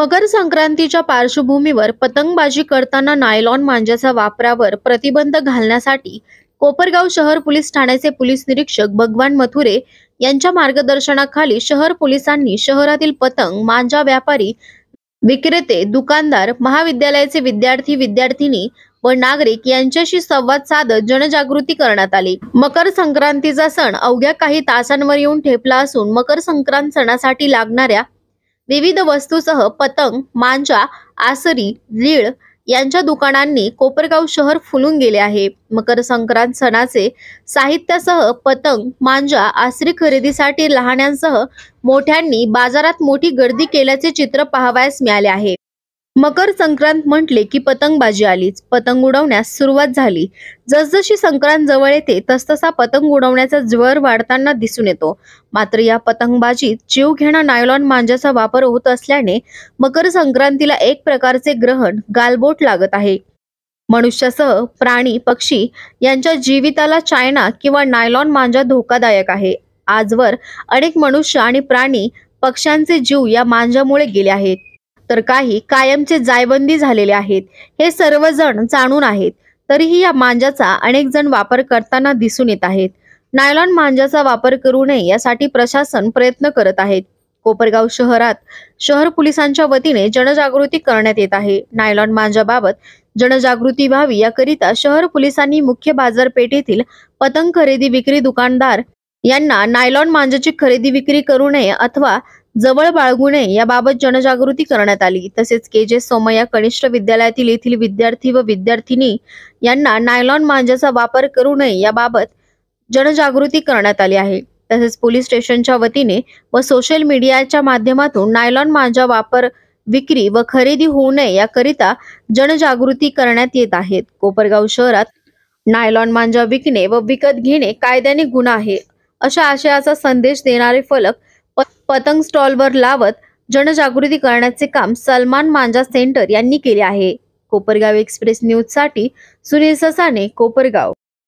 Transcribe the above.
मकर संक्रांतीच्या पार्श्वभूमीवर पतंगबाजी करताना नायलॉन मांजाच्या वापरावर प्रतिबंध घालण्यासाठी कोपरगाव शहर पोलीस ठाण्याचे पोलीस निरीक्षक भगवान मथुरे यांच्या मार्गदर्शनाखाली शहर पोलिसांनी शहरातील पतंग मांजा व्यापारी, विक्रेते, दुकानदार, महाविद्यालयाचे विद्यार्थी विद्यार्थिनी व नागरिक यांच्याशी संवाद साधत जनजागृती करण्यात आली। मकर संक्रांतीचा सण अवघ्या काही तासांवर येऊन ठेपला असून मकर संक्रांत सणासाठी लागणाऱ्या विविध वस्तूसह पतंग, मांजा, आसरी, लीळ यांच्या दुकानांनी कोपरगाव शहर फुलून गेले आहे। मकर संक्रांत सणाचे साहित्यासह पतंग, मांजा, आसरी खरेदीसाठी लहानांसह मोठ्यांनी बाजारात मोठी गर्दी केल्याचे चित्र पाहावयास मिळाले आहे। मकर संक्रांत म्हटले की पतंगबाजी आलीच, पतंग उडवण्यास सुरुवात झाली। जसजशी संक्रांत जवळ येते तसतसा पतंग उडवण्याचा ज्वर वाढताना दिसून येतो। मात्र या पतंगबाजीत जीवघेणा नायलॉन मांजाचा वापर होत असल्याने मकर संक्रांतीला एक प्रकारचे ग्रहण गालबोट लागत आहे। मनुष्यासह प्राणी, पक्षी यांच्या जीविताला चायना किंवा नायलॉन मांजा धोकादायक आहे। आजवर अनेक मनुष्य आणि प्राणी, पक्ष्यांचे जीव या मांजामुळे गेले आहेत, तर काही कायमचे जायबंदी झालेले आहेत। हे सर्वजण जाणून आहेत, तरीही या मांजाचा अनेक जण वापर करताना दिसून येत आहेत। नायलॉन मांजाचा वापर करू नये यासाठी प्रशासन प्रयत्न करत आहेत। कोपरगाव शहरात शहर पोलिसांच्या वतीने जनजागृती करण्यात येत आहे। नायलॉन मांजाबाबत जनजागृती व्हावी याकरिता शहर पोलिसांनी मुख्य बाजारपेठेतील पतंग खरेदी विक्री दुकानदार यांना नायलॉन मांजाची खरेदी विक्री करू नये अथवा जवळ बाळगू नये याबाबत जनजागृती करण्यात आली। तसेच के.जे. सोमय्या कनिष्ठ विद्यालयातील येथील विद्यार्थी व विद्यार्थिनी यांना नायलॉन मांजाचा वापर करू नये याबाबत जनजागृती करण्यात आली आहे। तसेच पोलीस स्टेशनच्या वतीने व सोशल मीडियाच्या माध्यमातून नायलॉन मांजा वापर, विक्री व खरेदी होऊ नये याकरिता जनजागृती करण्यात येत आहे। कोपरगाव शहरात नायलॉन मांजा विकणे व विकत घेणे कायद्याने गुन्हा आहे अशा आशयाचा संदेश देणारे फलक पतंग स्टॉलवर लावत जनजागृती करण्याचे काम सलमान मांजा सेंटर यांनी केले आहे। कोपरगाव एक्सप्रेस न्यूज साठी सुनील ससाने, कोपरगाव।